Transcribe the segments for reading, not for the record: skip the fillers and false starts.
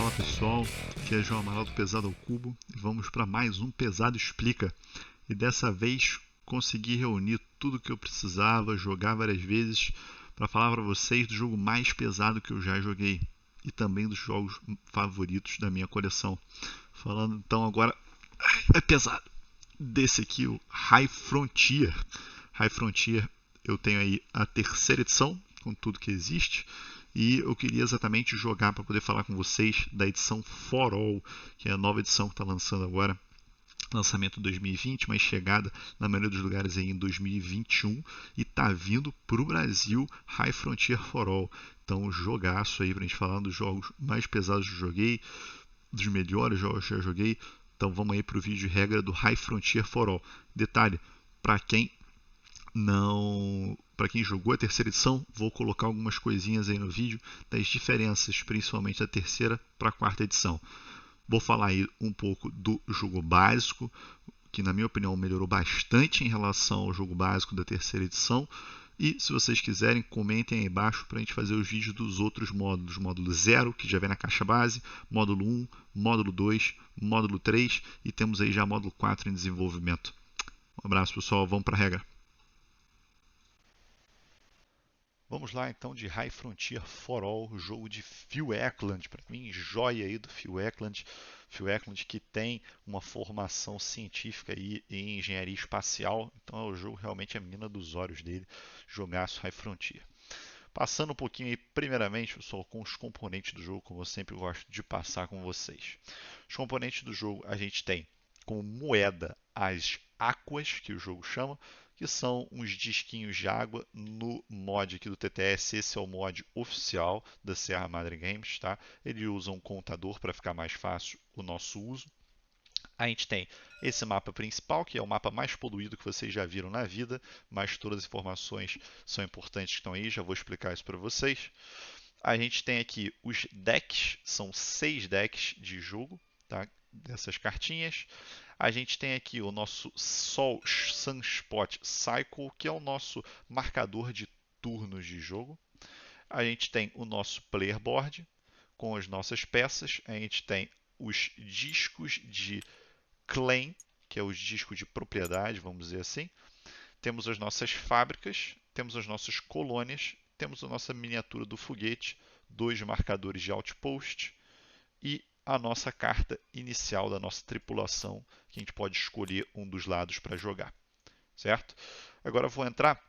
Fala pessoal, aqui é João Amaral do Pesado ao Cubo e vamos para mais um Pesado Explica. E dessa vez consegui reunir tudo o que eu precisava, jogar várias vezes para falar para vocês do jogo mais pesado que eu já joguei e também dos jogos favoritos da minha coleção. Falando então agora, é pesado, desse aqui, o High Frontier. High Frontier, eu tenho aí a terceira edição, com tudo que existe. E eu queria exatamente jogar para poder falar com vocês da edição For All, que é a nova edição que está lançando agora. Lançamento em 2020, mas chegada na maioria dos lugares aí em 2021. E está vindo para o Brasil High Frontier For All. Então, jogaço aí para a gente falar dos jogos mais pesados que eu joguei, dos melhores jogos que eu já joguei. Então, vamos aí para o vídeo de regra do High Frontier For All. Detalhe, para quem jogou a terceira edição, vou colocar algumas coisinhas aí no vídeo das diferenças, principalmente da terceira para a quarta edição. Vou falar aí um pouco do jogo básico, que na minha opinião melhorou bastante em relação ao jogo básico da terceira edição. E se vocês quiserem, comentem aí embaixo para a gente fazer os vídeos dos outros módulos. Módulo 0, que já vem na caixa base, módulo 1, módulo 2, módulo 3 e temos aí já módulo 4 em desenvolvimento. Um abraço pessoal, vamos para a regra. Vamos lá então de High Frontier For All, jogo de Phil Eklund, para mim joia aí do Phil Eklund que tem uma formação científica aí em engenharia espacial, então é o jogo realmente a menina dos olhos dele, jogaço High Frontier. Passando um pouquinho aí, primeiramente, pessoal, com os componentes do jogo, como eu sempre gosto de passar com vocês. Os componentes do jogo a gente tem como moeda as Aquas, que o jogo chama, que são uns disquinhos de água no mod aqui do TTS. Esse é o mod oficial da Sierra Madre Games, tá? Ele usa um contador para ficar mais fácil o nosso uso. A gente tem esse mapa principal, que é o mapa mais poluído que vocês já viram na vida, mas todas as informações são importantes que estão aí, já vou explicar isso para vocês. A gente tem aqui os decks, são 6 decks de jogo, tá? Dessas cartinhas. A gente tem aqui o nosso Sol Sunspot Cycle, que é o nosso marcador de turnos de jogo. A gente tem o nosso player board com as nossas peças. A gente tem os discos de claim, que é os discos de propriedade, vamos dizer assim. Temos as nossas fábricas, temos as nossas colônias, temos a nossa miniatura do foguete, 2 marcadores de outpost e a nossa carta inicial da nossa tripulação, que a gente pode escolher um dos lados para jogar, certo? Agora eu vou entrar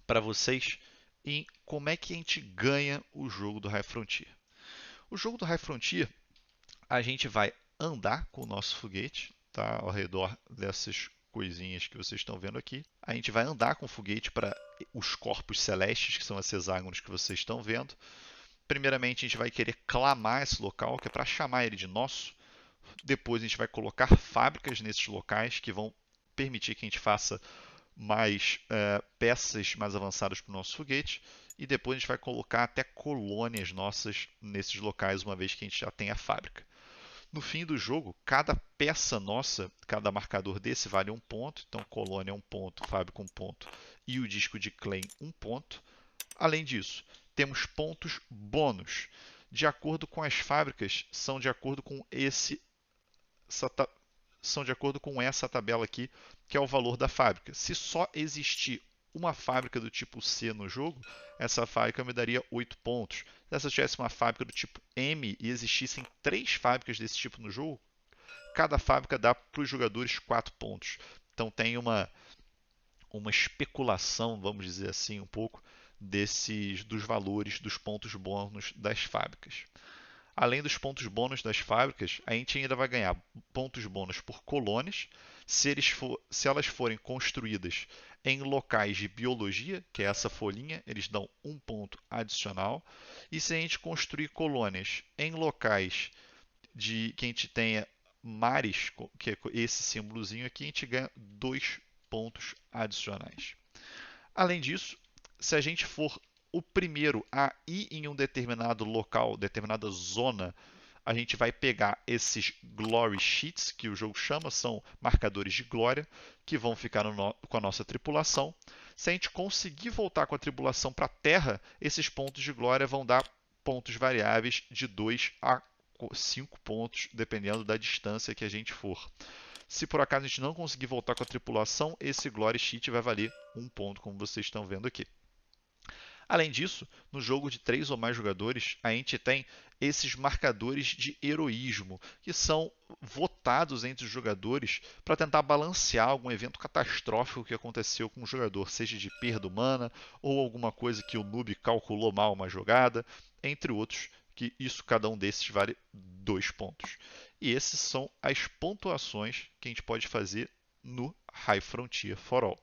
para vocês em como é que a gente ganha o jogo do High Frontier. O jogo do High Frontier, a gente vai andar com o nosso foguete, tá? Ao redor dessas coisinhas que vocês estão vendo aqui. A gente vai andar com o foguete para os corpos celestes, que são esses hexágonos que vocês estão vendo. Primeiramente, a gente vai querer clamar esse local, que é para chamar ele de nosso. Depois, a gente vai colocar fábricas nesses locais, que vão permitir que a gente faça mais peças mais avançadas para o nosso foguete. E depois, a gente vai colocar até colônias nossas nesses locais, uma vez que a gente já tem a fábrica. No fim do jogo, cada peça nossa, cada marcador desse vale 1 ponto. Então, colônia 1 ponto, fábrica 1 ponto e o disco de claim 1 ponto. Além disso, temos pontos bônus. De acordo com as fábricas, são de acordo com essa tabela aqui, que é o valor da fábrica. Se só existir uma fábrica do tipo C no jogo, essa fábrica me daria 8 pontos. Se eu tivesse uma fábrica do tipo M e existissem 3 fábricas desse tipo no jogo, cada fábrica dá para os jogadores 4 pontos. Então tem uma especulação, vamos dizer assim, um pouco dos valores dos pontos bônus das fábricas. Além dos pontos bônus das fábricas, a gente ainda vai ganhar pontos bônus por colônias, se elas forem construídas em locais de biologia, que é essa folhinha, eles dão 1 ponto adicional. E se a gente construir colônias em locais que a gente tenha mares, que é esse símbolozinho aqui, a gente ganha 2 pontos adicionais. Além disso, se a gente for o primeiro a ir em um determinado local, determinada zona, a gente vai pegar esses Glory Sheets, que o jogo chama, são marcadores de glória, que vão ficar com a nossa tripulação. Se a gente conseguir voltar com a tripulação para a Terra, esses pontos de glória vão dar pontos variáveis de 2 a 5 pontos, dependendo da distância que a gente for. Se por acaso a gente não conseguir voltar com a tripulação, esse Glory Sheet vai valer 1 ponto, como vocês estão vendo aqui. Além disso, no jogo de 3 ou mais jogadores, a gente tem esses marcadores de heroísmo, que são votados entre os jogadores para tentar balancear algum evento catastrófico que aconteceu com o jogador, seja de perda humana ou alguma coisa que o noob calculou mal uma jogada, entre outros, que isso cada um desses vale 2 pontos. E esses são as pontuações que a gente pode fazer no High Frontier for All.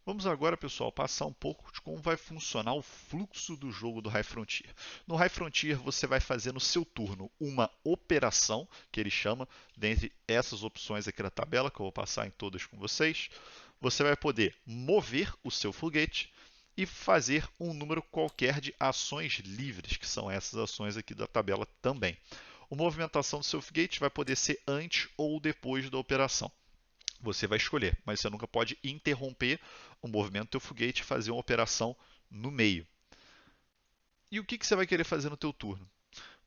Vamos agora, pessoal, passar um pouco de como vai funcionar o fluxo do jogo do High Frontier. No High Frontier, você vai fazer no seu turno uma operação, que ele chama, dentre essas opções aqui na tabela, que eu vou passar em todas com vocês. Você vai poder mover o seu foguete e fazer um número qualquer de ações livres, que são essas ações aqui da tabela também. A movimentação do seu foguete vai poder ser antes ou depois da operação. Você vai escolher, mas você nunca pode interromper o movimento do teu foguete e fazer uma operação no meio. E o que você vai querer fazer no teu turno?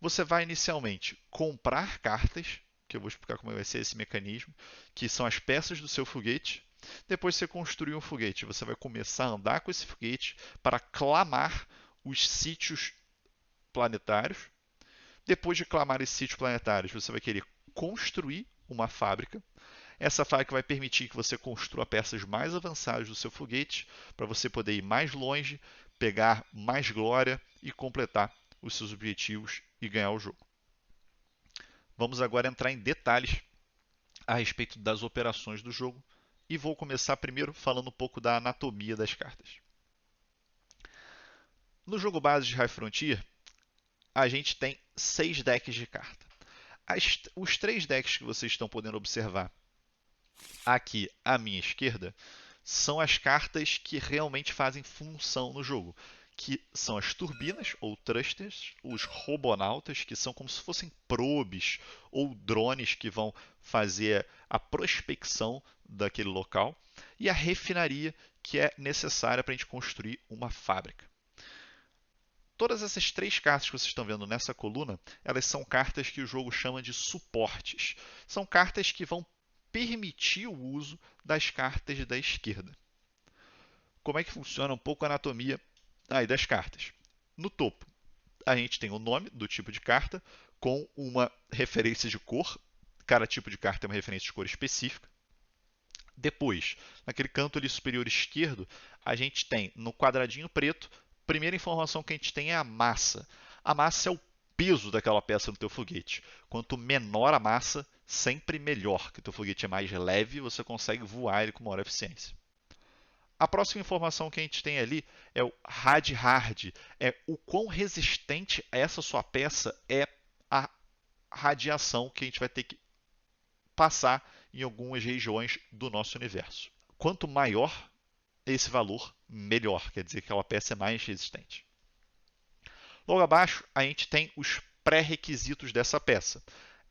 Você vai inicialmente comprar cartas, que eu vou explicar como vai ser esse mecanismo, que são as peças do seu foguete. Depois você construir um foguete, você vai começar a andar com esse foguete para clamar os sítios planetários. Depois de clamar esses sítios planetários, você vai querer construir uma fábrica. Essa fábrica vai permitir que você construa peças mais avançadas do seu foguete para você poder ir mais longe, pegar mais glória e completar os seus objetivos e ganhar o jogo. Vamos agora entrar em detalhes a respeito das operações do jogo e vou começar primeiro falando um pouco da anatomia das cartas. No jogo base de High Frontier, a gente tem 6 decks de carta. Os 3 decks que vocês estão podendo observar aqui à minha esquerda são as cartas que realmente fazem função no jogo, que são as turbinas ou thrusters, os robonautas, que são como se fossem probes ou drones que vão fazer a prospecção daquele local, e a refinaria, que é necessária para a gente construir uma fábrica. Todas essas 3 cartas que vocês estão vendo nessa coluna, elas são cartas que o jogo chama de suportes. São cartas que vão permitir o uso das cartas da esquerda. Como é que funciona um pouco a anatomia das cartas? No topo, a gente tem o nome do tipo de carta com uma referência de cor. Cada tipo de carta tem uma referência de cor específica. Depois, naquele canto ali superior esquerdo, a gente tem no quadradinho preto, a primeira informação que a gente tem é a massa. A massa é o peso daquela peça no teu foguete. Quanto menor a massa, sempre melhor, que o teu foguete é mais leve, você consegue voar ele com maior eficiência. A próxima informação que a gente tem ali é o rad-hard, é o quão resistente essa sua peça é à radiação que a gente vai ter que passar em algumas regiões do nosso universo. Quanto maior esse valor, melhor, quer dizer que aquela peça é mais resistente. Logo abaixo, a gente tem os pré-requisitos dessa peça.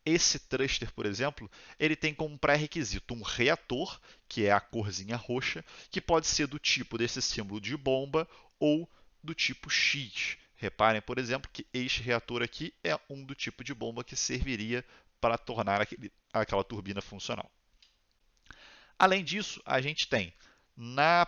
Esse thruster, por exemplo, ele tem como pré-requisito um reator, que é a corzinha roxa, que pode ser do tipo desse símbolo de bomba ou do tipo X. Reparem, por exemplo, que este reator aqui é um do tipo de bomba que serviria para tornar aquela turbina funcional. Além disso, a gente tem na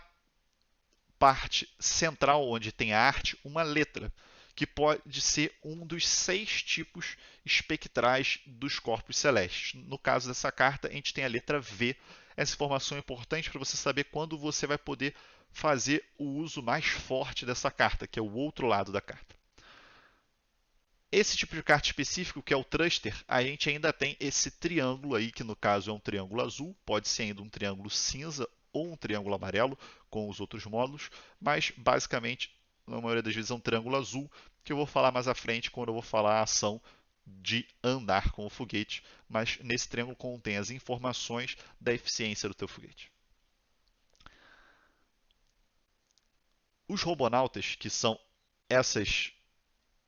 parte central, onde tem a arte, uma letra, que pode ser um dos 6 tipos espectrais dos corpos celestes. No caso dessa carta, a gente tem a letra V. Essa informação é importante para você saber quando você vai poder fazer o uso mais forte dessa carta, que é o outro lado da carta. Esse tipo de carta específico, que é o thruster, a gente ainda tem esse triângulo aí, que no caso é um triângulo azul, pode ser ainda um triângulo cinza ou um triângulo amarelo com os outros módulos, mas basicamente, na maioria das vezes, é um triângulo azul, que eu vou falar mais à frente quando eu vou falar a ação de andar com o foguete, mas nesse triângulo contém as informações da eficiência do teu foguete. Os robonautas, que são essas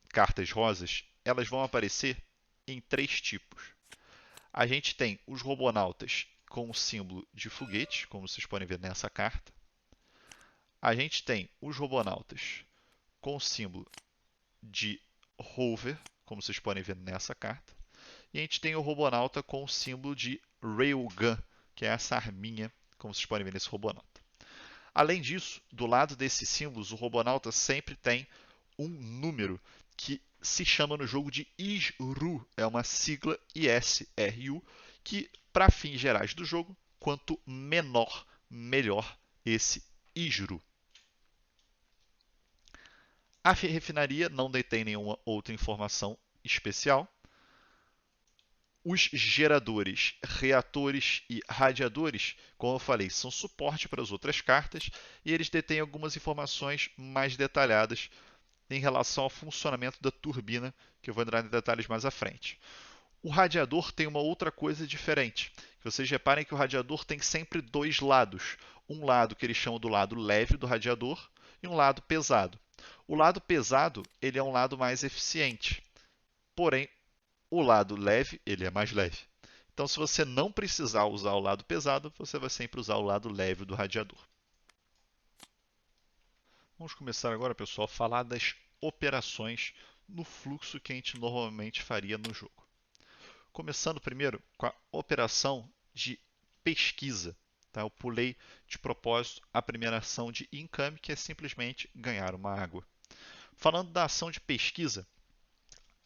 cartas rosas, elas vão aparecer em 3 tipos. A gente tem os robonautas com o símbolo de foguete, como vocês podem ver nessa carta. A gente tem os robonautas com o símbolo de rover, como vocês podem ver nessa carta. E a gente tem o Robonauta com o símbolo de Railgun, que é essa arminha, como vocês podem ver nesse Robonauta. Além disso, do lado desses símbolos, o Robonauta sempre tem um número que se chama no jogo de ISRU, é uma sigla ISRU, que para fins gerais do jogo, quanto menor, melhor esse ISRU. A refinaria não detém nenhuma outra informação especial. Os geradores, reatores e radiadores, como eu falei, são suporte para as outras cartas e eles detêm algumas informações mais detalhadas em relação ao funcionamento da turbina, que eu vou entrar em detalhes mais à frente. O radiador tem uma outra coisa diferente. Vocês reparem que o radiador tem sempre dois lados. Um lado que eles chamam do lado leve do radiador e um lado pesado. O lado pesado ele é um lado mais eficiente. Porém, o lado leve, ele é mais leve. Então, se você não precisar usar o lado pesado, você vai sempre usar o lado leve do radiador. Vamos começar agora, pessoal, a falar das operações no fluxo que a gente normalmente faria no jogo. Começando primeiro com a operação de pesquisa. Tá? Eu pulei de propósito a primeira ação de income, que é simplesmente ganhar uma água. Falando da ação de pesquisa,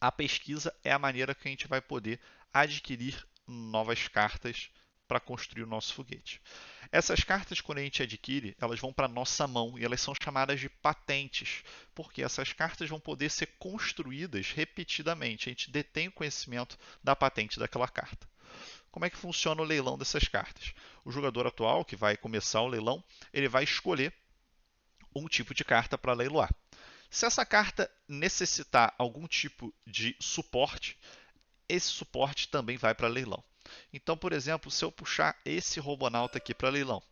a pesquisa é a maneira que a gente vai poder adquirir novas cartas para construir o nosso foguete. Essas cartas, quando a gente adquire, elas vão para a nossa mão e elas são chamadas de patentes, porque essas cartas vão poder ser construídas repetidamente. A gente detém o conhecimento da patente daquela carta. Como é que funciona o leilão dessas cartas? O jogador atual, que vai começar o leilão, ele vai escolher um tipo de carta para leiloar. Se essa carta necessitar algum tipo de suporte, esse suporte também vai para leilão. Então, por exemplo, se eu puxar esse Robonauta aqui para leilão,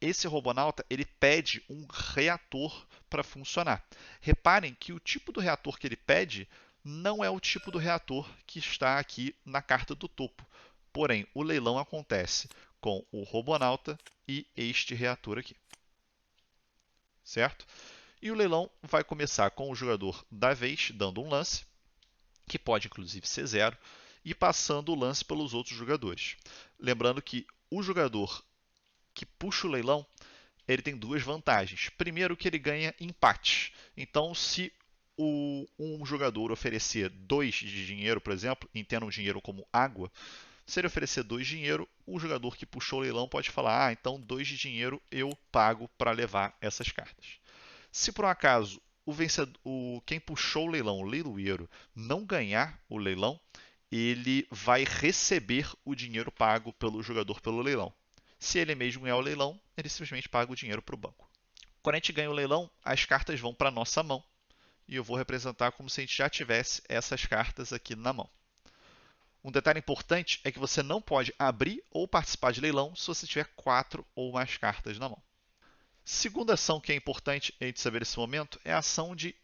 esse Robonauta ele pede um reator para funcionar. Reparem que o tipo do reator que ele pede não é o tipo do reator que está aqui na carta do topo. Porém, o leilão acontece com o Robonauta e este reator aqui. Certo? E o leilão vai começar com o jogador da vez dando um lance, que pode inclusive ser zero, e passando o lance pelos outros jogadores. Lembrando que o jogador que puxa o leilão, ele tem duas vantagens. Primeiro, que ele ganha empate. Então, se um jogador oferecer 2 de dinheiro, por exemplo, entendam dinheiro como água, se ele oferecer 2 de dinheiro, o jogador que puxou o leilão pode falar: ah, então 2 de dinheiro eu pago para levar essas cartas. Se por um acaso quem puxou o leilão, o leiloeiro, não ganhar o leilão, ele vai receber o dinheiro pago pelo jogador pelo leilão. Se ele mesmo ganhar o leilão, ele simplesmente paga o dinheiro para o banco. Quando a gente ganha o leilão, as cartas vão para a nossa mão. E eu vou representar como se a gente já tivesse essas cartas aqui na mão. Um detalhe importante é que você não pode abrir ou participar de leilão se você tiver 4 ou mais cartas na mão. Segunda ação que é importante a gente saber nesse momento é a ação de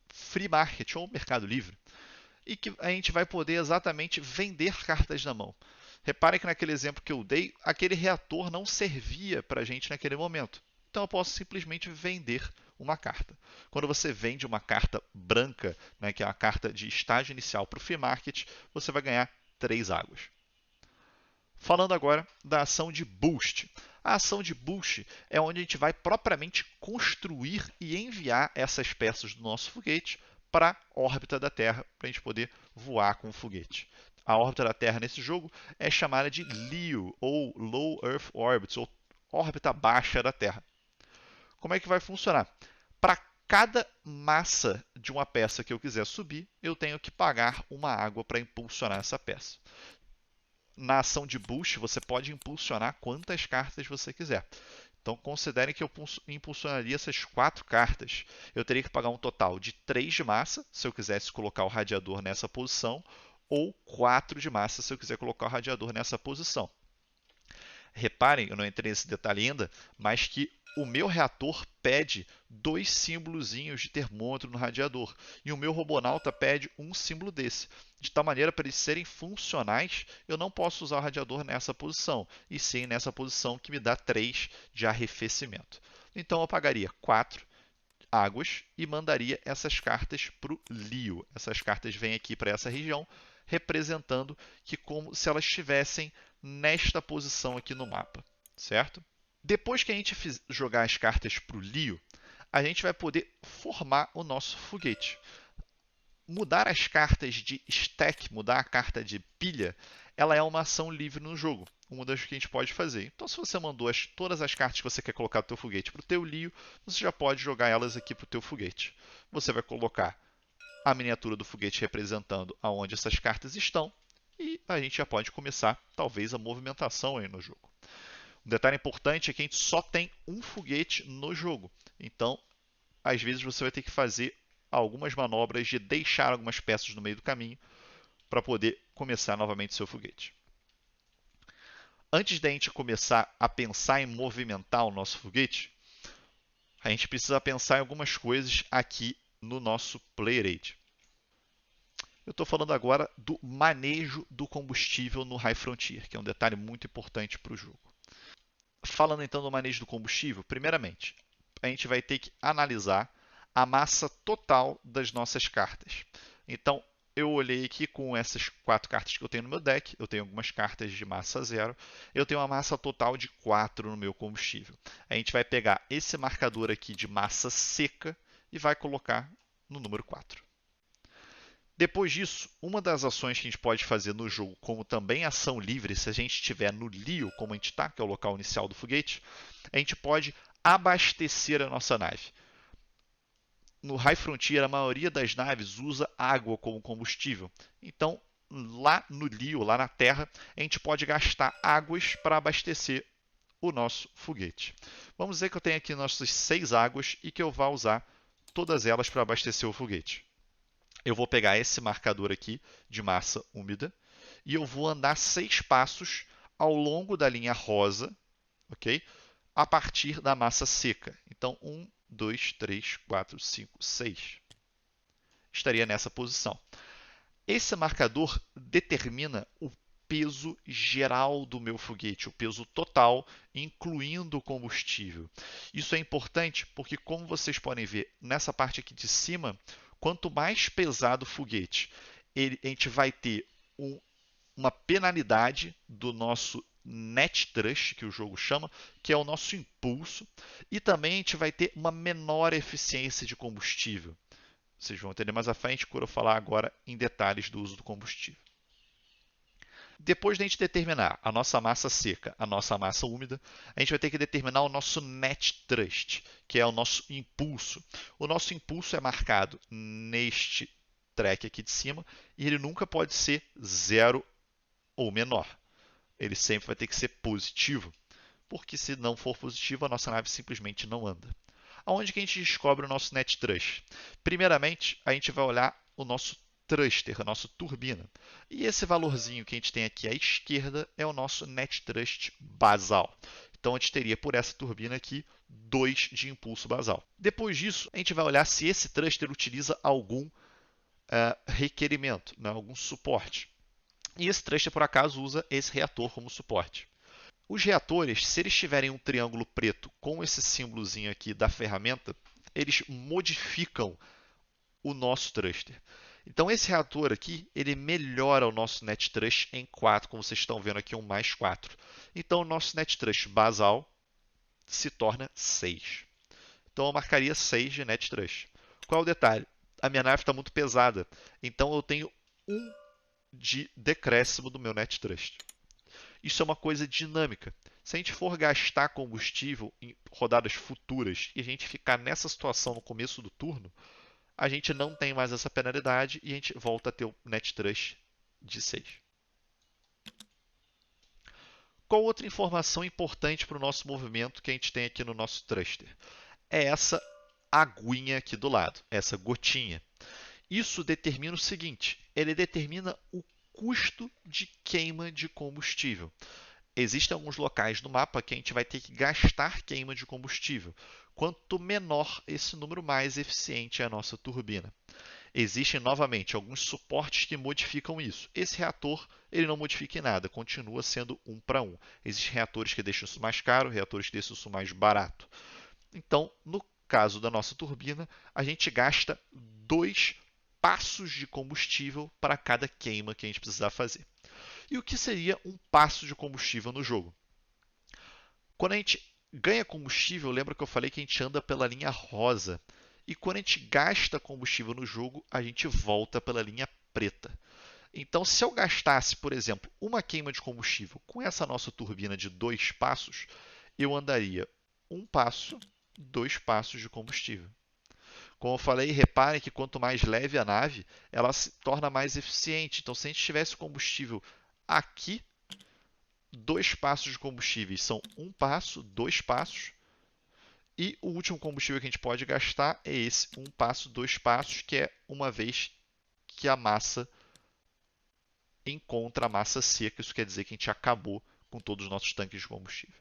free market ou mercado livre. E que a gente vai poder exatamente vender cartas na mão. Reparem que naquele exemplo que eu dei, aquele reator não servia para a gente naquele momento. Então eu posso simplesmente vender uma carta. Quando você vende uma carta branca, né, que é uma carta de estágio inicial para o free market, você vai ganhar 3 águas. Falando agora da ação de boost. A ação de boost é onde a gente vai propriamente construir e enviar essas peças do nosso foguete para a órbita da Terra, para a gente poder voar com o foguete. A órbita da Terra nesse jogo é chamada de LEO, ou Low Earth Orbit, ou órbita baixa da Terra. Como é que vai funcionar? Para cada massa de uma peça que eu quiser subir, eu tenho que pagar uma água para impulsionar essa peça. Na ação de boost, você pode impulsionar quantas cartas você quiser. Então, considerem que eu impulsionaria essas 4 cartas. Eu teria que pagar um total de 3 de massa, se eu quisesse colocar o radiador nessa posição, ou 4 de massa, se eu quiser colocar o radiador nessa posição. Reparem, eu não entrei nesse detalhe ainda, mas que o meu reator pede 2 símbolozinhos de termômetro no radiador. E o meu Robonauta pede um símbolo desse. De tal maneira, para eles serem funcionais, eu não posso usar o radiador nessa posição, e sim nessa posição que me dá 3 de arrefecimento. Então eu pagaria 4 águas e mandaria essas cartas para o Lio. Essas cartas vêm aqui para essa região, representando que como se elas estivessem nesta posição aqui no mapa, certo? Depois que a gente jogar as cartas para o Lio, a gente vai poder formar o nosso foguete. Mudar as cartas de stack, mudar a carta de pilha, ela é uma ação livre no jogo. Uma das que a gente pode fazer. Então, se você mandou todas as cartas que você quer colocar do teu foguete para o teu Lio, você já pode jogar elas aqui para o teu foguete. Você vai colocar a miniatura do foguete representando aonde essas cartas estão e a gente já pode começar, talvez, a movimentação aí no jogo. Um detalhe importante é que a gente só tem um foguete no jogo. Então, às vezes você vai ter que fazer algumas manobras de deixar algumas peças no meio do caminho para poder começar novamente seu foguete. Antes da gente começar a pensar em movimentar o nosso foguete, a gente precisa pensar em algumas coisas aqui no nosso Player Aid. Eu estou falando agora do manejo do combustível no High Frontier, que é um detalhe muito importante para o jogo. Falando então do manejo do combustível, primeiramente, a gente vai ter que analisar a massa total das nossas cartas. Então, eu olhei aqui com essas 4 cartas que eu tenho no meu deck, eu tenho algumas cartas de massa 0, eu tenho uma massa total de 4 no meu combustível. A gente vai pegar esse marcador aqui de massa seca e vai colocar no número 4. Depois disso, uma das ações que a gente pode fazer no jogo, como também ação livre, se a gente estiver no Lio, como a gente está, que é o local inicial do foguete, a gente pode abastecer a nossa nave. No High Frontier, a maioria das naves usa água como combustível. Então, lá no Lio, lá na Terra, a gente pode gastar águas para abastecer o nosso foguete. Vamos dizer que eu tenho aqui nossas 6 águas e que eu vá usar todas elas para abastecer o foguete. Eu vou pegar esse marcador aqui de massa úmida e eu vou andar 6 passos ao longo da linha rosa, ok? A partir da massa seca. Então, 1, 2, 3, 4, 5, 6. Estaria nessa posição. Esse marcador determina o peso geral do meu foguete, o peso total, incluindo o combustível. Isso é importante porque, como vocês podem ver nessa parte aqui de cima, quanto mais pesado o foguete, a gente vai ter uma penalidade do nosso net thrust, que o jogo chama, que é o nosso impulso, e também a gente vai ter uma menor eficiência de combustível. Vocês vão entender mais à frente quando eu falar agora em detalhes do uso do combustível. Depois de a gente determinar a nossa massa seca, a nossa massa úmida, a gente vai ter que determinar o nosso net thrust, que é o nosso impulso. O nosso impulso é marcado neste track aqui de cima e ele nunca pode ser 0 ou menor. Ele sempre vai ter que ser positivo, porque se não for positivo, a nossa nave simplesmente não anda. Aonde que a gente descobre o nosso net thrust? Primeiramente, a gente vai olhar o nosso thruster, a nossa turbina. E esse valorzinho que a gente tem aqui à esquerda é o nosso net thrust basal. Então a gente teria por essa turbina aqui 2 de impulso basal. Depois disso, a gente vai olhar se esse thruster utiliza algum requerimento, né, algum suporte. E esse thruster, por acaso, usa esse reator como suporte. Os reatores, se eles tiverem um triângulo preto com esse símbolozinho aqui da ferramenta, eles modificam o nosso thruster. Então esse reator aqui, ele melhora o nosso net thrust em 4, como vocês estão vendo aqui, um mais 4. Então o nosso net thrust basal se torna 6. Então eu marcaria 6 de net thrust. Qual é o detalhe? A minha nave está muito pesada, então eu tenho 1 de decréscimo do meu net thrust. Isso é uma coisa dinâmica. Se a gente for gastar combustível em rodadas futuras e a gente ficar nessa situação no começo do turno, a gente não tem mais essa penalidade e a gente volta a ter o net thrust de 6. Qual outra informação importante para o nosso movimento que a gente tem aqui no nosso thruster? É essa aguinha aqui do lado, essa gotinha. Isso determina o seguinte, ele determina o custo de queima de combustível. Existem alguns locais no mapa que a gente vai ter que gastar queima de combustível. Quanto menor esse número, mais eficiente é a nossa turbina. Existem, novamente, alguns suportes que modificam isso. Esse reator ele não modifica em nada, continua sendo 1 para 1. Existem reatores que deixam isso mais caro, reatores que deixam isso mais barato. Então, no caso da nossa turbina, a gente gasta 2 passos de combustível para cada queima que a gente precisar fazer. E o que seria um passo de combustível no jogo? Quando a gente ganha combustível, lembra que eu falei que a gente anda pela linha rosa. E quando a gente gasta combustível no jogo, a gente volta pela linha preta. Então, se eu gastasse, por exemplo, uma queima de combustível com essa nossa turbina de 2 passos, eu andaria um passo, 2 passos de combustível. Como eu falei, reparem que quanto mais leve a nave, ela se torna mais eficiente. Então, se a gente tivesse combustível aqui, 2 passos de combustíveis são um passo, 2 passos. E o último combustível que a gente pode gastar é esse, um passo, 2 passos, que é uma vez que a massa encontra a massa seca. Isso quer dizer que a gente acabou com todos os nossos tanques de combustível.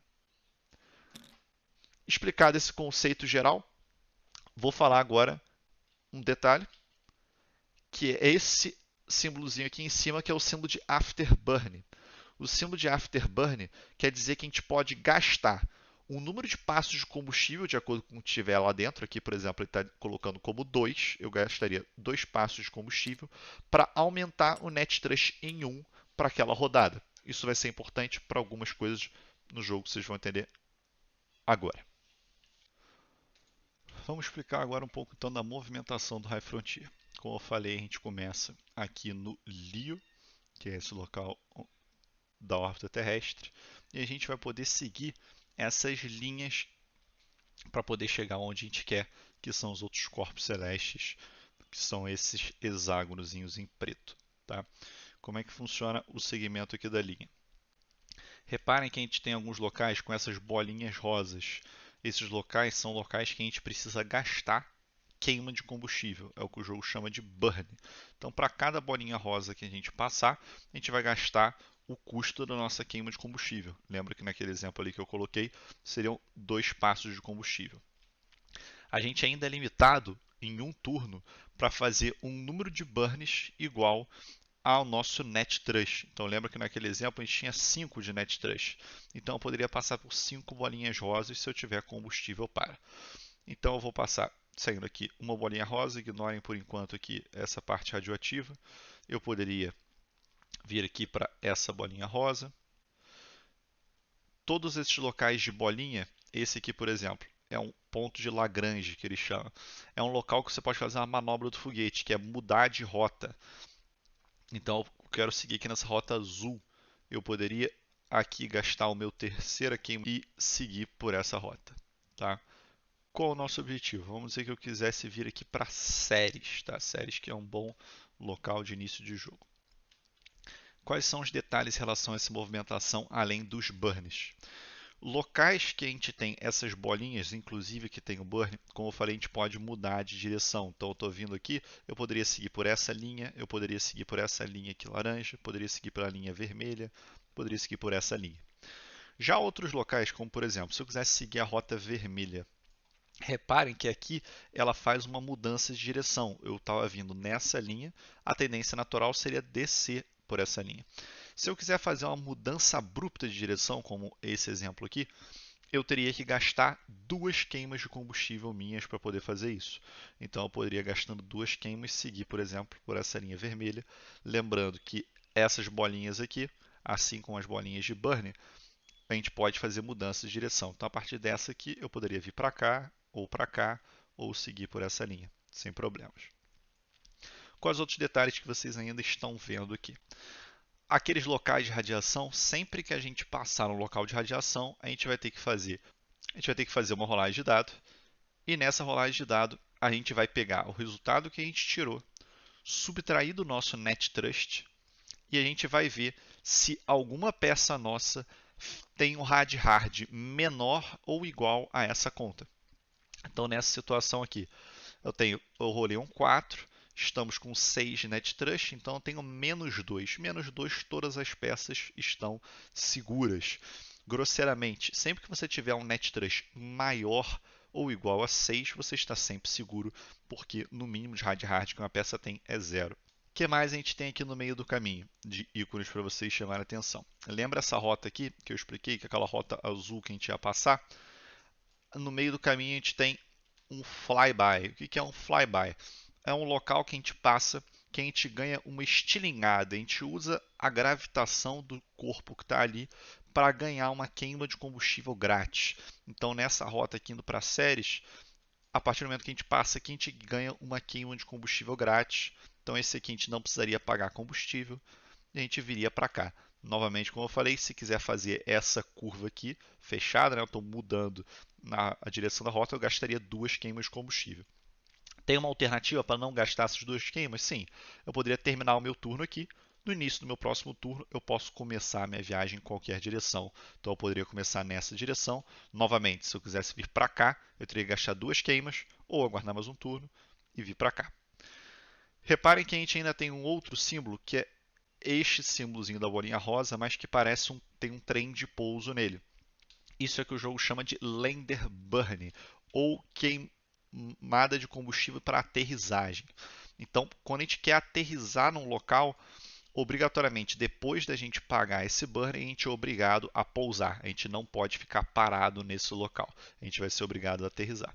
Explicado esse conceito geral, vou falar agora um detalhe, que é esse símbolozinho aqui em cima, que é o símbolo de Afterburn. O símbolo de Afterburn quer dizer que a gente pode gastar um número de passos de combustível de acordo com o que tiver lá dentro. Aqui, por exemplo, ele está colocando como 2. Eu gastaria 2 passos de combustível para aumentar o net thrust em 1 para aquela rodada. Isso vai ser importante para algumas coisas no jogo que vocês vão entender agora. Vamos explicar agora um pouco então da movimentação do High Frontier. Como eu falei, a gente começa aqui no Leo, que é esse local da órbita terrestre, e a gente vai poder seguir essas linhas para poder chegar onde a gente quer, que são os outros corpos celestes, que são esses hexágonozinhos em preto. Tá? Como é que funciona o segmento aqui da linha? Reparem que a gente tem alguns locais com essas bolinhas rosas. Esses locais são locais que a gente precisa gastar queima de combustível, é o que o jogo chama de burn. Então, para cada bolinha rosa que a gente passar, a gente vai gastar o custo da nossa queima de combustível. Lembra que naquele exemplo ali que eu coloquei, seriam 2 passos de combustível. A gente ainda é limitado em um turno para fazer um número de burns igual ao nosso net thrust. Então lembra que naquele exemplo a gente tinha 5 de net thrust. Então eu poderia passar por 5 bolinhas rosas se eu tiver combustível para. Então eu vou passar saindo aqui uma bolinha rosa, ignorem por enquanto aqui essa parte radioativa. Eu poderia vir aqui para essa bolinha rosa. Todos esses locais de bolinha, esse aqui por exemplo, é um ponto de Lagrange que ele chama. É um local que você pode fazer uma manobra do foguete, que é mudar de rota. Então eu quero seguir aqui nessa rota azul. Eu poderia aqui gastar o meu terceira queima e seguir por essa rota. Tá? Qual é o nosso objetivo? Vamos dizer que eu quisesse vir aqui para Ceres, tá? Ceres que é um bom local de início de jogo. Quais são os detalhes em relação a essa movimentação além dos burns? Locais que a gente tem essas bolinhas, inclusive que tem o burn, como eu falei, a gente pode mudar de direção. Então eu estou vindo aqui, eu poderia seguir por essa linha, eu poderia seguir por essa linha aqui laranja, poderia seguir pela linha vermelha, poderia seguir por essa linha. Já outros locais, como por exemplo, se eu quisesse seguir a rota vermelha, reparem que aqui ela faz uma mudança de direção. Eu estava vindo nessa linha, a tendência natural seria descer por essa linha. Se eu quiser fazer uma mudança abrupta de direção, como esse exemplo aqui, eu teria que gastar 2 queimas de combustível minhas para poder fazer isso. Então eu poderia gastando 2 queimas seguir, por exemplo, por essa linha vermelha, lembrando que essas bolinhas aqui, assim como as bolinhas de burn, a gente pode fazer mudanças de direção. Então a partir dessa aqui eu poderia vir para cá, ou seguir por essa linha, sem problemas. Quais outros detalhes que vocês ainda estão vendo aqui? Aqueles locais de radiação, sempre que a gente passar no local de radiação, a gente vai ter que fazer uma rolagem de dado, e nessa rolagem de dado a gente vai pegar o resultado que a gente tirou, subtrair do nosso net thrust, e a gente vai ver se alguma peça nossa tem um rad-hard menor ou igual a essa conta. Então nessa situação aqui, eu rolei um 4, estamos com 6 de net thrust, então eu tenho menos 2. Menos 2, todas as peças estão seguras. Grosseiramente, sempre que você tiver um net thrust maior ou igual a 6, você está sempre seguro, porque no mínimo de rad-hard que uma peça tem é 0. O que mais a gente tem aqui no meio do caminho de ícones para vocês chamarem a atenção? Lembra essa rota aqui que eu expliquei, que é aquela rota azul que a gente ia passar? No meio do caminho a gente tem um flyby. O que é um flyby? É um local que a gente passa, que a gente ganha uma estilingada. A gente usa a gravitação do corpo que está ali para ganhar uma queima de combustível grátis. Então, nessa rota aqui indo para Ceres, a partir do momento que a gente passa aqui, a gente ganha uma queima de combustível grátis. Então, esse aqui a gente não precisaria pagar combustível e a gente viria para cá. Novamente, como eu falei, se quiser fazer essa curva aqui fechada, né, eu estou mudando a direção da rota, eu gastaria 2 queimas de combustível. Tem uma alternativa para não gastar essas 2 queimas? Sim, eu poderia terminar o meu turno aqui. No início do meu próximo turno, eu posso começar a minha viagem em qualquer direção. Então, eu poderia começar nessa direção. Novamente, se eu quisesse vir para cá, eu teria que gastar 2 queimas, ou aguardar mais um turno e vir para cá. Reparem que a gente ainda tem um outro símbolo, que é este símbolozinho da bolinha rosa, mas que parece tem um trem de pouso nele. Isso é que o jogo chama de Lander Burn, ou queimada de combustível para aterrissagem. Então, quando a gente quer aterrissar num local, obrigatoriamente, depois da gente pagar esse burn, a gente é obrigado a pousar. A gente não pode ficar parado nesse local. A gente vai ser obrigado a aterrissar.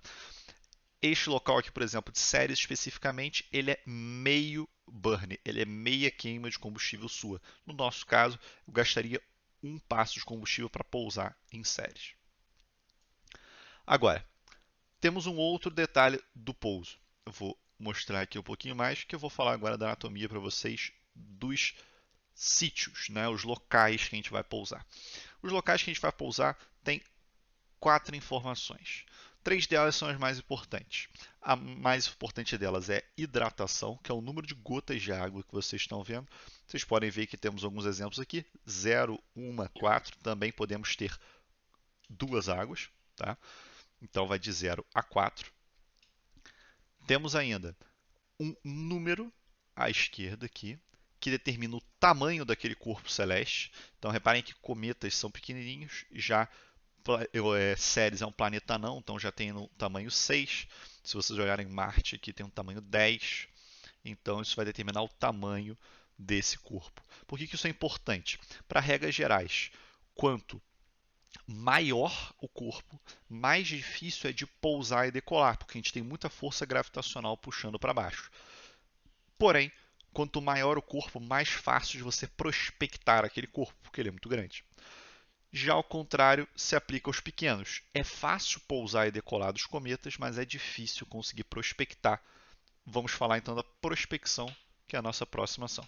Este local aqui, por exemplo, de Ceres especificamente, ele é meio burn, ele é meia queima de combustível sua. No nosso caso, eu gastaria um passo de combustível para pousar em Ceres. Agora, temos um outro detalhe do pouso. Eu vou mostrar aqui um pouquinho mais, que eu vou falar agora da anatomia para vocês dos sítios, né, os locais que a gente vai pousar. Os locais que a gente vai pousar têm 4 informações. 3 delas são as mais importantes. A mais importante delas é hidratação, que é o número de gotas de água que vocês estão vendo. Vocês podem ver que temos alguns exemplos aqui: 0, 1, 4. Também podemos ter 2 águas, tá? Então vai de 0 a 4. Temos ainda um número à esquerda aqui, que determina o tamanho daquele corpo celeste. Então reparem que cometas são pequenininhos, já Ceres é um planeta não, então já tem no tamanho 6. Se vocês olharem Marte aqui tem um tamanho 10. Então isso vai determinar o tamanho desse corpo. Por que isso é importante? Para regras gerais, quanto maior o corpo, mais difícil é de pousar e decolar, porque a gente tem muita força gravitacional puxando para baixo. Porém, quanto maior o corpo, mais fácil de você prospectar aquele corpo, porque ele é muito grande. Já ao contrário, se aplica aos pequenos. É fácil pousar e decolar dos cometas, mas é difícil conseguir prospectar. Vamos falar então da prospecção, que é a nossa próxima ação.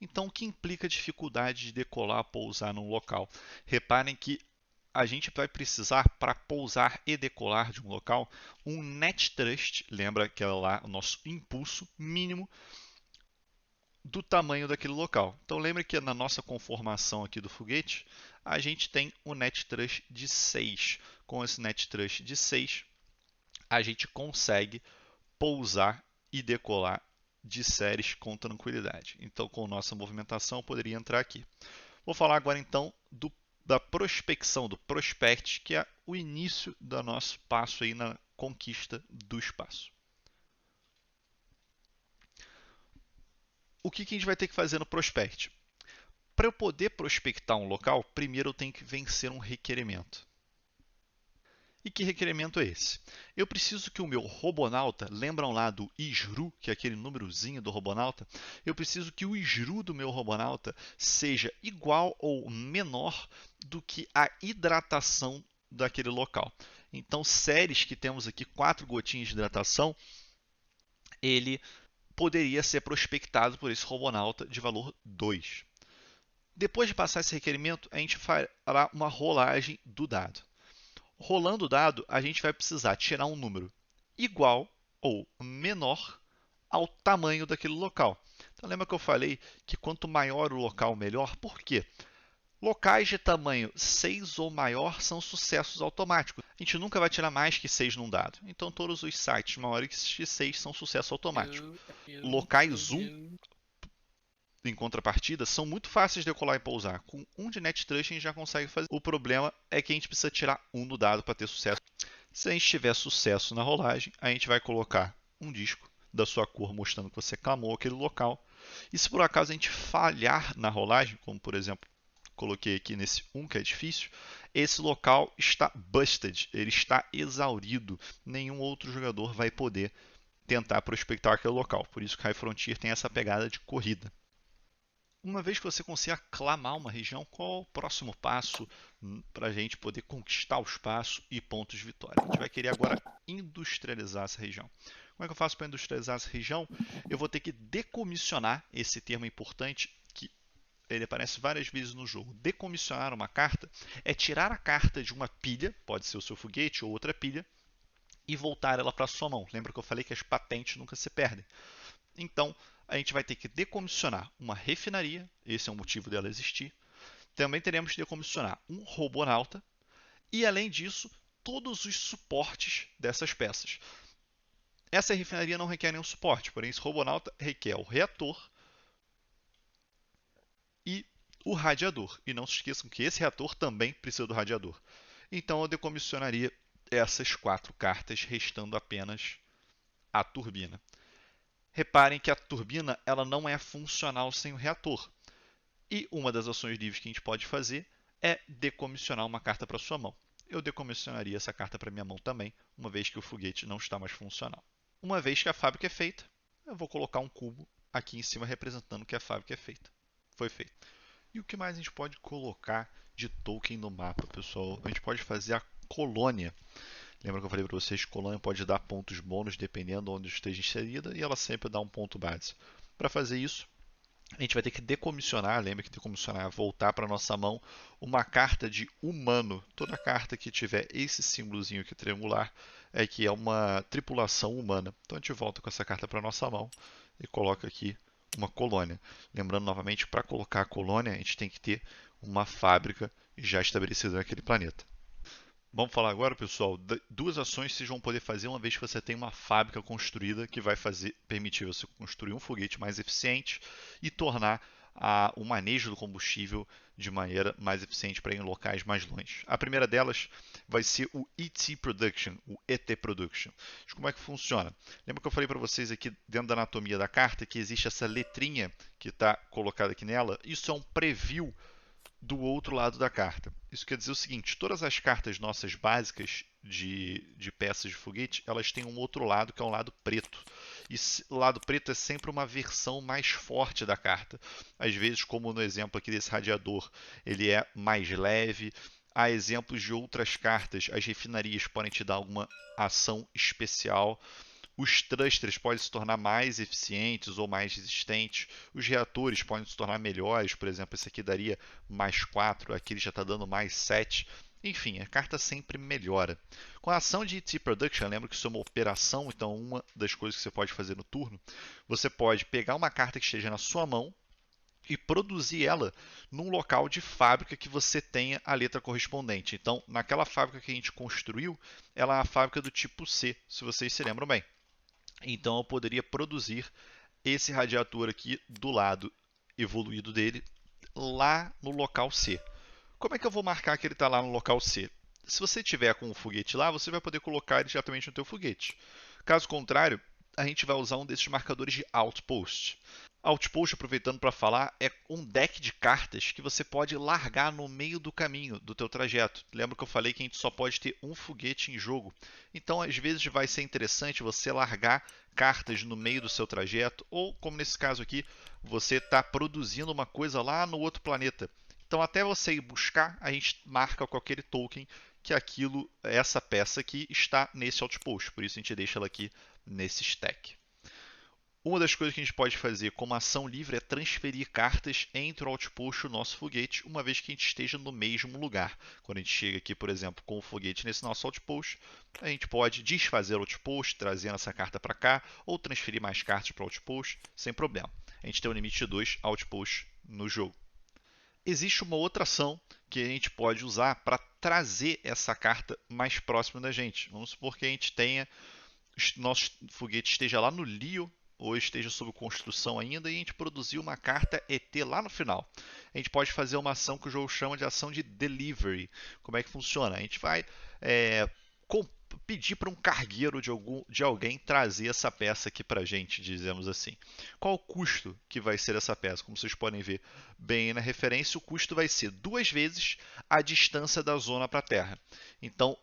Então, o que implica dificuldade de decolar, pousar num local? Reparem que a gente vai precisar, para pousar e decolar de um local, um net thrust, lembra que é lá o nosso impulso mínimo, do tamanho daquele local. Então lembre que na nossa conformação aqui do foguete, a gente tem o net thrust de 6. Com esse net thrust de 6, a gente consegue pousar e decolar de Ceres com tranquilidade. Então, com nossa movimentação, eu poderia entrar aqui. Vou falar agora então da prospecção, do prospect, que é o início do nosso passo aí na conquista do espaço. O que a gente vai ter que fazer no prospect? Para eu poder prospectar um local, primeiro eu tenho que vencer um requerimento. E que requerimento é esse? Eu preciso que o meu robonauta, lembram lá do ISRU, que é aquele númerozinho do robonauta? Eu preciso que o ISRU do meu robonauta seja igual ou menor do que a hidratação daquele local. Então, Ceres, que temos aqui 4 gotinhas de hidratação, ele poderia ser prospectado por esse robonauta de valor 2. Depois de passar esse requerimento, a gente fará uma rolagem do dado. Rolando o dado, a gente vai precisar tirar um número igual ou menor ao tamanho daquele local. Então lembra que eu falei que quanto maior o local, melhor? Por quê? Locais de tamanho 6 ou maior são sucessos automáticos. A gente nunca vai tirar mais que 6 num dado. Então todos os sites maiores que 6 são sucesso automático. Locais 1, em contrapartida, são muito fáceis de decolar e pousar. Com 1 de net thrust a gente já consegue fazer. O problema é que a gente precisa tirar 1 no dado para ter sucesso. Se a gente tiver sucesso na rolagem, a gente vai colocar um disco da sua cor mostrando que você clamou aquele local. E se por acaso a gente falhar na rolagem, como por exemplo coloquei aqui nesse 1 que é difícil, esse local está busted, ele está exaurido. Nenhum outro jogador vai poder tentar prospectar aquele local. Por isso que High Frontier tem essa pegada de corrida. Uma vez que você consiga aclamar uma região, qual é o próximo passo para a gente poder conquistar o espaço e pontos de vitória? A gente vai querer agora industrializar essa região. Como é que eu faço para industrializar essa região? Eu vou ter que decomissionar esse termo importante que ele aparece várias vezes no jogo. Decomissionar uma carta é tirar a carta de uma pilha, pode ser o seu foguete ou outra pilha, e voltar ela para sua mão. Lembra que eu falei que as patentes nunca se perdem. Então, a gente vai ter que decomissionar uma refinaria, esse é o motivo dela existir. Também teremos que decomissionar um robonauta e, além disso, todos os suportes dessas peças. Essa refinaria não requer nenhum suporte, porém esse robonauta requer o reator e o radiador. E não se esqueçam que esse reator também precisa do radiador. Então eu decomissionaria essas 4 cartas, restando apenas a turbina. Reparem que a turbina ela não é funcional sem o reator. E uma das ações livres que a gente pode fazer é decomissionar uma carta para sua mão. Eu decomissionaria essa carta para minha mão também, uma vez que o foguete não está mais funcional. Uma vez que a fábrica é feita, eu vou colocar um cubo aqui em cima representando que a fábrica é feita. Foi feita. E o que mais a gente pode colocar de token no mapa, pessoal? A gente pode fazer a colônia. Lembra que eu falei para vocês que colônia pode dar pontos bônus dependendo de onde esteja inserida e ela sempre dá um ponto base. Para fazer isso, a gente vai ter que decomissionar, lembra que decomissionar é voltar para a nossa mão uma carta de humano. Toda carta que tiver esse símbolozinho aqui triangular é que é uma tripulação humana. Então a gente volta com essa carta para a nossa mão e coloca aqui uma colônia. Lembrando novamente, para colocar a colônia, a gente tem que ter uma fábrica já estabelecida naquele planeta. Vamos falar agora, pessoal, de 2 ações que vocês vão poder fazer uma vez que você tem uma fábrica construída que vai permitir você construir um foguete mais eficiente e tornar o manejo do combustível de maneira mais eficiente para ir em locais mais longe. A primeira delas vai ser o ET Production, o ET Production. Como é que funciona? Lembra que eu falei para vocês aqui dentro da anatomia da carta que existe essa letrinha que está colocada aqui nela? Isso é um preview do outro lado da carta. Isso quer dizer o seguinte, todas as cartas nossas básicas de peças de foguete, elas têm um outro lado que é um lado preto. E o lado preto é sempre uma versão mais forte da carta. Às vezes, como no exemplo aqui desse radiador, ele é mais leve. Há exemplos de outras cartas, as refinarias podem te dar alguma ação especial. Os thrusters podem se tornar mais eficientes ou mais resistentes. Os reatores podem se tornar melhores. Por exemplo, esse aqui daria mais 4, aqui ele já está dando mais 7. Enfim, a carta sempre melhora. Com a ação de ET Production, lembra que isso é uma operação, então uma das coisas que você pode fazer no turno, você pode pegar uma carta que esteja na sua mão e produzir ela num local de fábrica que você tenha a letra correspondente. Então, naquela fábrica que a gente construiu, ela é a fábrica do tipo C, se vocês se lembram bem. Então eu poderia produzir esse radiador aqui do lado evoluído dele lá no local C. Como é que eu vou marcar que ele está lá no local C? Se você tiver com o foguete lá, você vai poder colocar ele diretamente no teu foguete. Caso contrário, a gente vai usar um desses marcadores de Outpost. Outpost, aproveitando para falar, é um deck de cartas que você pode largar no meio do caminho do teu trajeto. Lembra que eu falei que a gente só pode ter um foguete em jogo? Então, às vezes vai ser interessante você largar cartas no meio do seu trajeto, ou, como nesse caso aqui, você está produzindo uma coisa lá no outro planeta. Então, até você ir buscar, a gente marca com aquele token que essa peça aqui está nesse outpost. Por isso a gente deixa ela aqui nesse stack. Uma das coisas que a gente pode fazer como ação livre é transferir cartas entre o outpost e o nosso foguete, uma vez que a gente esteja no mesmo lugar. Quando a gente chega aqui, por exemplo, com o foguete nesse nosso outpost, a gente pode desfazer o outpost, trazendo essa carta para cá, ou transferir mais cartas para o outpost, sem problema. A gente tem um limite de 2 outposts no jogo. Existe uma outra ação que a gente pode usar para trazer essa carta mais próxima da gente. Vamos supor que a gente tenha nosso foguete esteja lá no Leo ou esteja sob construção ainda e a gente produziu uma carta ET lá no final. A gente pode fazer uma ação que o jogo chama de ação de delivery. Como é que funciona? A gente vai pedir para um cargueiro de alguém trazer essa peça aqui para a gente, dizemos assim. Qual o custo que vai ser essa peça? Como vocês podem ver bem na referência, o custo vai ser 2 vezes a distância da zona para a Terra. Então,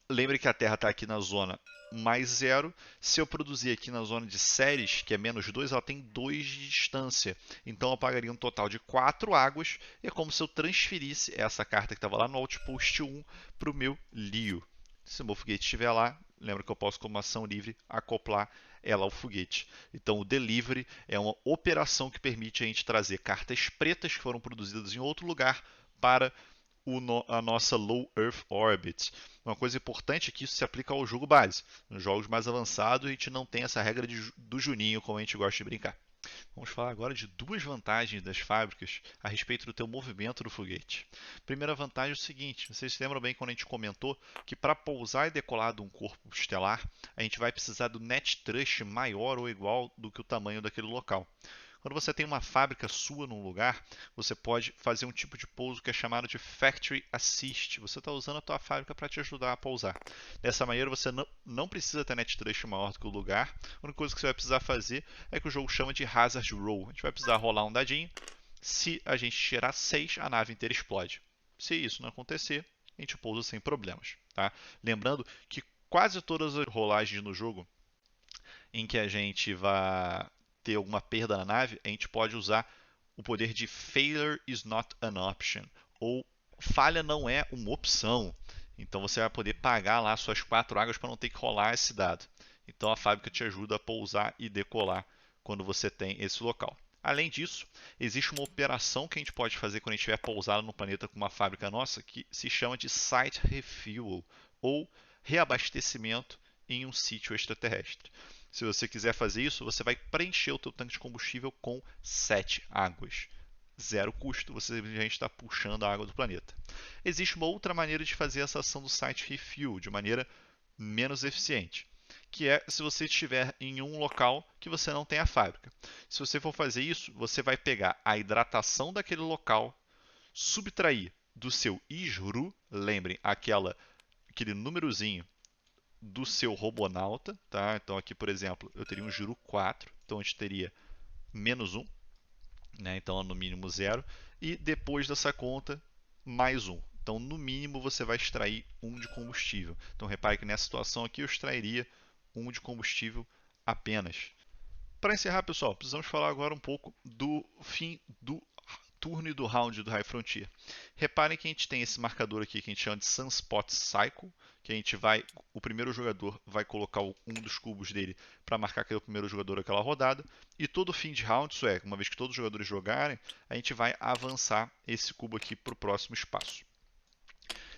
lembre que a Terra está aqui na zona mais 0. Se eu produzir aqui na zona de Ceres, que é -2, ela tem 2 de distância. Então eu pagaria um total de 4 águas. É como se eu transferisse essa carta que estava lá no Outpost 1 para o meu Lio. Se o meu foguete estiver lá, lembra que eu posso, como ação livre, acoplar ela ao foguete. Então, o Delivery é uma operação que permite a gente trazer cartas pretas que foram produzidas em outro lugar para a nossa Low Earth Orbit. Uma coisa importante é que isso se aplica ao jogo base. Nos jogos mais avançados, a gente não tem essa regra do Juninho, como a gente gosta de brincar. Vamos falar agora de 2 vantagens das fábricas a respeito do teu movimento do foguete. Primeira vantagem é o seguinte, vocês se lembram bem quando a gente comentou que para pousar e decolar de um corpo estelar, a gente vai precisar do net thrust maior ou igual do que o tamanho daquele local. Quando você tem uma fábrica sua num lugar, você pode fazer um tipo de pouso que é chamado de Factory Assist. Você está usando a tua fábrica para te ajudar a pousar. Dessa maneira, você não precisa ter net thrust maior do que o lugar. A única coisa que você vai precisar fazer é que o jogo chama de Hazard Roll. A gente vai precisar rolar um dadinho. Se a gente tirar 6, a nave inteira explode. Se isso não acontecer, a gente pousa sem problemas. Tá? Lembrando que quase todas as rolagens no jogo em que a gente vai ter alguma perda na nave, a gente pode usar o poder de Failure is not an option, ou falha não é uma opção. Então você vai poder pagar lá suas 4 águas para não ter que rolar esse dado. Então a fábrica te ajuda a pousar e decolar quando você tem esse local. Além disso, existe uma operação que a gente pode fazer quando a gente estiver pousado no planeta com uma fábrica nossa que se chama de Site Refuel, ou reabastecimento em um sítio extraterrestre. Se você quiser fazer isso, você vai preencher o teu tanque de combustível com 7 águas. Zero custo, você simplesmente está puxando a água do planeta. Existe uma outra maneira de fazer essa ação do Site Refuel de maneira menos eficiente, que é se você estiver em um local que você não tem a fábrica. Se você for fazer isso, você vai pegar a hidratação daquele local, subtrair do seu ISRU, lembrem, aquele númerozinho do seu robonauta, tá? Então aqui, por exemplo, eu teria um juro 4, então a gente teria -1, né? Então no mínimo 0, e depois dessa conta, mais 1. Então no mínimo você vai extrair 1 de combustível. Então repare que nessa situação aqui eu extrairia 1 de combustível apenas. Para encerrar, pessoal, precisamos falar agora um pouco do fim do turno e do round do High Frontier. Reparem que a gente tem esse marcador aqui que a gente chama de Sunspot Cycle, que a gente vai, o primeiro jogador vai colocar um dos cubos dele para marcar que é o primeiro jogador daquela rodada, e todo fim de round, isso é, uma vez que todos os jogadores jogarem, a gente vai avançar esse cubo aqui para o próximo espaço.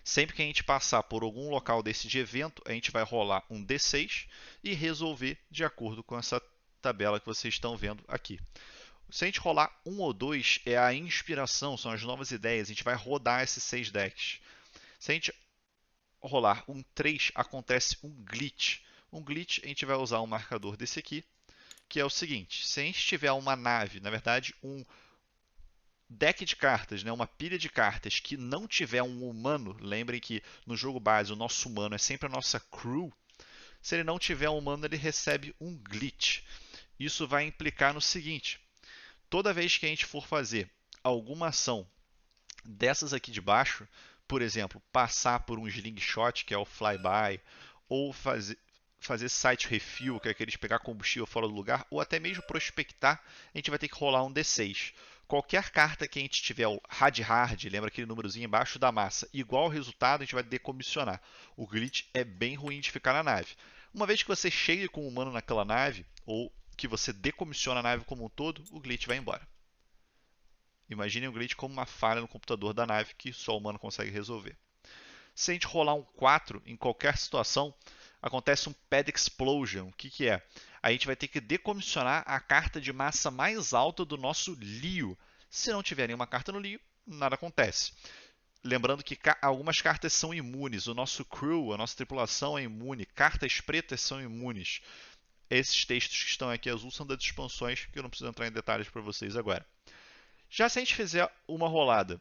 Sempre que a gente passar por algum local desse de evento, a gente vai rolar um D6 e resolver de acordo com essa tabela que vocês estão vendo aqui. Se a gente rolar 1 ou 2, é a inspiração, são as novas ideias. A gente vai rodar esses 6 decks. Se a gente rolar um 3, acontece um glitch. Um glitch, a gente vai usar um marcador desse aqui, que é o seguinte. Se a gente tiver uma nave, na verdade, um deck de cartas, né, uma pilha de cartas que não tiver um humano, lembrem que no jogo base o nosso humano é sempre a nossa crew. Se ele não tiver um humano, ele recebe um glitch. Isso vai implicar no seguinte: toda vez que a gente for fazer alguma ação dessas aqui de baixo, por exemplo, passar por um slingshot, que é o flyby, ou fazer site refill, que é aqueles pegar combustível fora do lugar, ou até mesmo prospectar, a gente vai ter que rolar um D6. Qualquer carta que a gente tiver o hard, lembra aquele númerozinho embaixo da massa, igual ao resultado, a gente vai decomissionar. O glitch é bem ruim de ficar na nave. Uma vez que você chegue com um humano naquela nave, ou que você decomissiona a nave como um todo, o glitch vai embora. Imagine o glitch como uma falha no computador da nave que só o humano consegue resolver. Se a gente rolar um 4 em qualquer situação, acontece um Pad Explosion. O que é? A gente vai ter que decomissionar a carta de massa mais alta do nosso Lio. Se não tiver nenhuma carta no Lio, nada acontece. Lembrando que algumas cartas são imunes. O nosso crew, a nossa tripulação é imune. Cartas pretas são imunes. Esses textos que estão aqui azul são das expansões, que eu não preciso entrar em detalhes para vocês agora. Já se a gente fizer uma rolada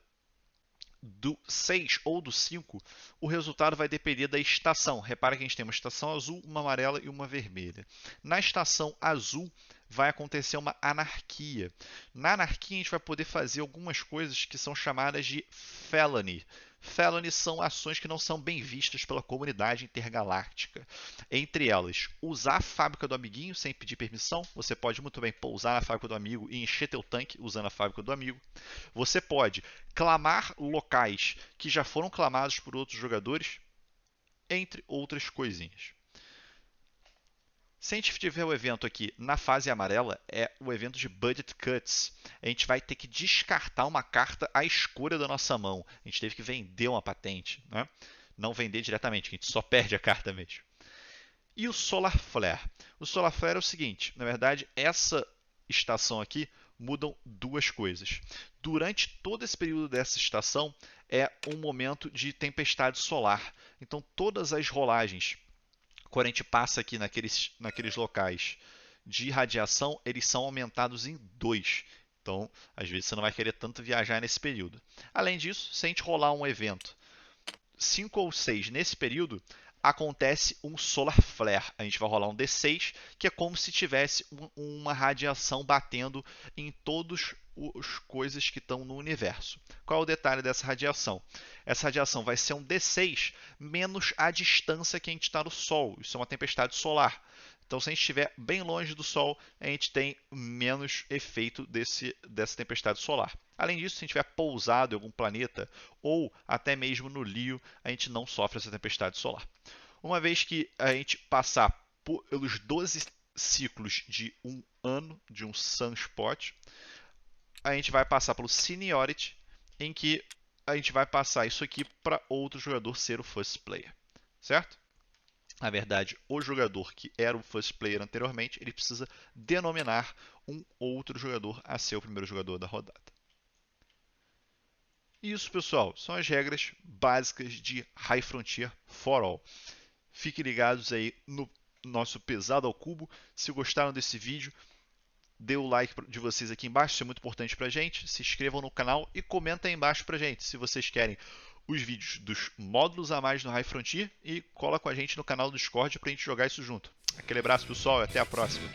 do 6 ou do 5, o resultado vai depender da estação. Repara que a gente tem uma estação azul, uma amarela e uma vermelha. Na estação azul vai acontecer uma anarquia. Na anarquia a gente vai poder fazer algumas coisas que são chamadas de felony. Felony são ações que não são bem vistas pela comunidade intergaláctica. Entre elas, usar a fábrica do amiguinho sem pedir permissão. Você pode muito bem pousar na fábrica do amigo e encher teu tanque usando a fábrica do amigo. Você pode clamar locais que já foram clamados por outros jogadores, entre outras coisinhas. Se a gente tiver o evento aqui na fase amarela, é o evento de Budget Cuts. A gente vai ter que descartar uma carta à escolha da nossa mão. A gente teve que vender uma patente, né? Não vender diretamente, que a gente só perde a carta mesmo. E o Solar Flare? O Solar Flare é o seguinte, na verdade, essa estação aqui mudam duas coisas. Durante todo esse período dessa estação é um momento de tempestade solar. Então todas as rolagens, quando a gente passa aqui naqueles locais de radiação, eles são aumentados em 2. Então, às vezes você não vai querer tanto viajar nesse período. Além disso, se a gente rolar um evento 5 ou 6 nesse período, acontece um Solar Flare. A gente vai rolar um D6, que é como se tivesse uma radiação batendo em todas as coisas que estão no universo. Qual é o detalhe dessa radiação? Essa radiação vai ser um D6 menos a distância que a gente está do Sol. Isso é uma tempestade solar. Então, se a gente estiver bem longe do Sol, a gente tem menos efeito dessa tempestade solar. Além disso, se a gente estiver pousado em algum planeta ou até mesmo no Lio, a gente não sofre essa tempestade solar. Uma vez que a gente passar pelos 12 ciclos de um ano, de um Sunspot, a gente vai passar pelo Seniority, em que a gente vai passar isso aqui para outro jogador ser o First Player. Certo? Na verdade, o jogador que era o first player anteriormente, ele precisa denominar um outro jogador a ser o primeiro jogador da rodada. Isso, pessoal, são as regras básicas de High Frontier for All. Fiquem ligados aí no nosso pesado ao cubo. Se gostaram desse vídeo, dê o like de vocês aqui embaixo, isso é muito importante pra gente. Se inscrevam no canal e comentem aí embaixo pra gente se vocês querem os vídeos dos módulos a mais no High Frontier e cola com a gente no canal do Discord pra gente jogar isso junto. Aquele abraço, pessoal, e até a próxima.